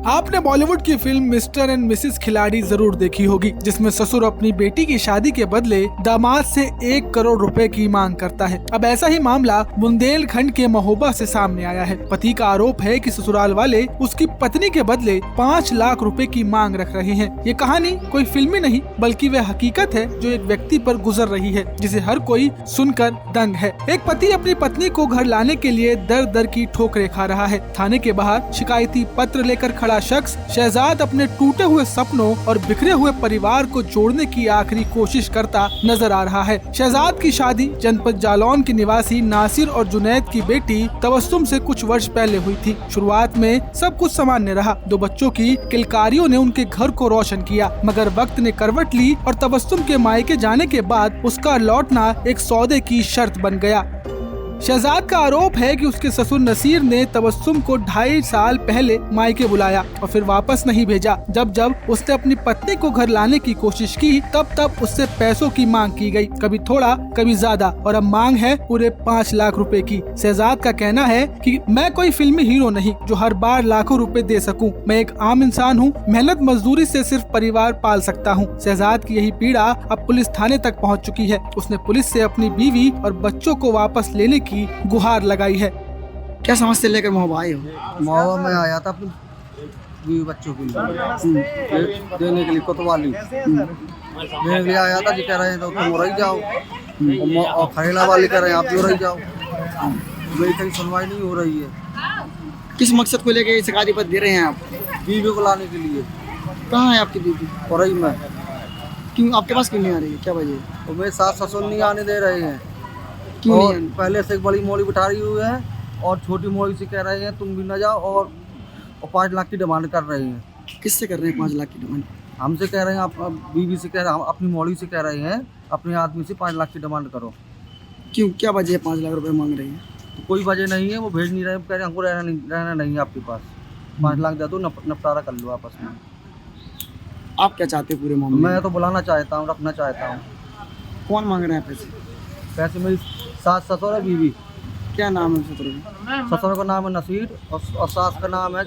आपने बॉलीवुड की film mister and Mrs खिलाड़ी जरूर देखी होगी, जिसमें ससुर अपनी बेटी की शादी के बदले दामाद से 1 करोड़ रुपए की मांग करता है। अब ऐसा ही मामला बुंदेलखंड के महोबा से सामने आया है। पति का आरोप है कि ससुराल वाले उसकी पत्नी के बदले 5 लाख रुपए की मांग रख रहे हैं। ये कहानी कोई फिल्मी नहीं बल्कि वह हकीकत है जो एक व्यक्ति पर गुजर रही है, जिसे हर कोई सुनकर दंग है। एक पति अपनी पत्नी को घर लाने के लिए दर दर की ठोकरें खा रहा है। थाने के बाहर शिकायती पत्र लेकर खड़ा शख्स शहजाद अपने टूटे हुए सपनों और बिखरे हुए परिवार को जोड़ने की आखिरी कोशिश करता नजर आ रहा है। शहजाद की शादी जनपद जालौन के निवासी नासिर और जुनैद की बेटी तबस्सुम से कुछ वर्ष पहले हुई थी। शुरुआत में सब कुछ सामान्य रहा। 2 बच्चों की किलकारियों ने उनके घर को रोशन किया, मगर वक्त ने करवट ली और तबस्सुम के मायके जाने के बाद उसका लौटना एक सौदे की शर्त बन गया। शहजाद का आरोप है कि उसके ससुर नसीर ने तबस्सुम को 2.5 साल पहले मायके बुलाया और फिर वापस नहीं भेजा। जब जब उसने अपनी पत्नी को घर लाने की कोशिश की तब उससे पैसों की मांग की गई, कभी थोड़ा कभी ज्यादा, और अब मांग है पूरे 5 लाख रुपए की। शहजाद का कहना है कि मैं कोई फिल्मी हीरो नहीं जो हर बार लाखों रुपए दे सकूं। मैं एक आम इंसान हूं, मेहनत मजदूरी से सिर्फ परिवार पाल सकता हूं। शहजाद की यही पीड़ा अब पुलिस थाने तक पहुंच चुकी है। उसने पुलिस से अपनी बीवी और बच्चों को वापस लेने की गुहार लगाई है। क्या समस्या लेकर महोबा आए हो? महोबा में आया था अपनी बीवी बच्चों के लिए देने के लिए, कोतवाली देने के लिए आया था। जी कह रहे हैं तो तुम रह जाओ, और खरेला वाले कह रहे हैं आप भी रह जाओ। मेरी कहीं सुनवाई नहीं हो रही है। किस मकसद को लेकर शिकायती पत्र दे रहे हैं आप? बीवी को लाने के लिए। कहाँ है आपकी बीवी? और रही मैं। क्यों आपके पास क्यों नहीं आ रही है? क्या वजह? तो मेरे सास ससुर नहीं आने दे रहे हैं। क्यों और नहीं? पहले से एक बड़ी मोली बिठा रही हुई है और छोटी मोली से कह रहे हैं तुम भी न जाओ, और 5 लाख की डिमांड कर रहे हैं। किससे कर रहे हैं 5 लाख की डिमांड? हमसे कह रहे हैं, आप बीवी से कह रहे हैं, अपनी मोली से कह रहे हैं अपने आदमी से 5 लाख की डिमांड करो। क्यों, क्या वजह है 5 लाख रुपए मांग रही है? तो कोई वजह नहीं है, वो भेज नहीं रहे, कह रहे हैं हमको रहना नहीं है आपके पास। 5 लाख दे दो, निपटारा कर लो आपस में। आप क्या चाहते हैं पूरे मामले में? मैं तो बुलाना चाहता हूँ, रखना चाहता हूँ। कौन मांग रहे हैं पैसे? पैसे मेरी सास ससुर है, बीवी। क्या नाम है ससुर का? ससुर का नाम है नसीर और सास का नाम है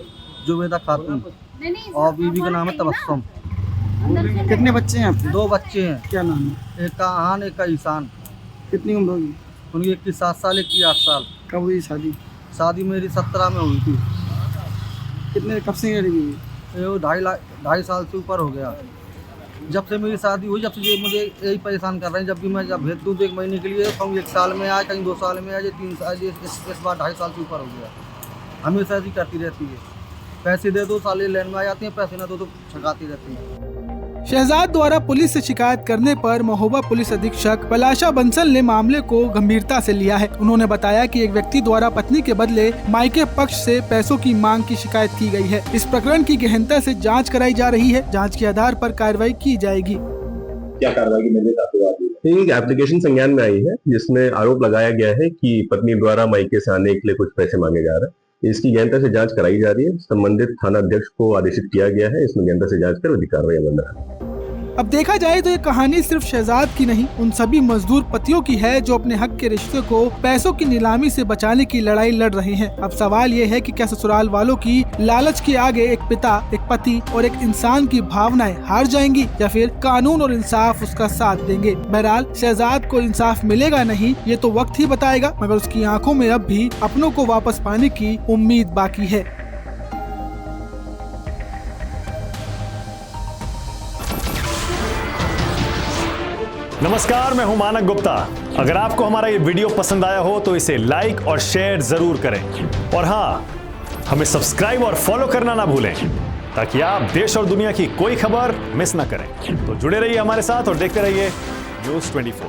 जुबेदा खातून और बीवी का नाम है तबस्सुम। कितने बच्चे हैं आपके? 2 बच्चे हैं। क्या नाम है? एक का आहान, एक का ईशान। कितनी उम्र होगी उनकी एक की 7 साल, एक की 8 साल। कब हुई शादी? शादी मेरी 17 में हुई थी। कितने कब से लड़ी हुई? ये 2.5 साल से ऊपर हो गया। जब से मेरी शादी हुई, जब से ये मुझे यही परेशान कर रहे हैं। जब भी मैं भेज दूँ तो 1 महीने के लिए, कहीं 1 साल में आए, कहीं 2 साल में आए, 3 साल, इस बार 2.5 साल से ऊपर हो गया। हमेशा ऐसी करती रहती है। पैसे दे दो, साले लाइन में आ जाती हैं, पैसे ना दो तो छकाती रहती हैं। शहजाद द्वारा पुलिस से शिकायत करने पर महोबा पुलिस अधीक्षक पलाशा बंसल ने मामले को गंभीरता से लिया है। उन्होंने बताया कि एक व्यक्ति द्वारा पत्नी के बदले मायके पक्ष से पैसों की मांग की शिकायत की गई है। इस प्रकरण की गहनता से जांच कराई जा रही है। जांच के आधार पर कार्रवाई की जाएगी। क्या कार्रवाई की निर्देश? एक एप्लीकेशन संज्ञान में आई है जिसमें आरोप लगाया गया है कि पत्नी द्वारा मायके से आने के लिए कुछ पैसे मांगे जा रहे हैं। इसकी गहनता से जांच कराई जा रही है। संबंधित थाना अध्यक्ष को आदेशित किया गया है। इसमें गहनता से जांच कर विधिक कार्रवाई अमल में है। अब देखा जाए तो ये कहानी सिर्फ शहजाद की नहीं, उन सभी मजदूर पतियों की है जो अपने हक के रिश्ते को पैसों की नीलामी से बचाने की लड़ाई लड़ रहे हैं। अब सवाल ये है कि क्या ससुराल वालों की लालच के आगे एक पिता, एक पति और एक इंसान की भावनाएं हार जाएंगी या फिर कानून और इंसाफ उसका साथ देंगे। बहरहाल शहजाद को इंसाफ मिलेगा नहीं ये तो वक्त ही बताएगा, मगर उसकी आंखों में अब भी अपनों को वापस पाने की उम्मीद बाकी है। नमस्कार, मैं हूं मानक गुप्ता। अगर आपको हमारा ये वीडियो पसंद आया हो तो इसे लाइक और शेयर जरूर करें, और हाँ, हमें सब्सक्राइब और फॉलो करना ना भूलें ताकि आप देश और दुनिया की कोई खबर मिस ना करें। तो जुड़े रहिए हमारे साथ और देखते रहिए न्यूज़ 24।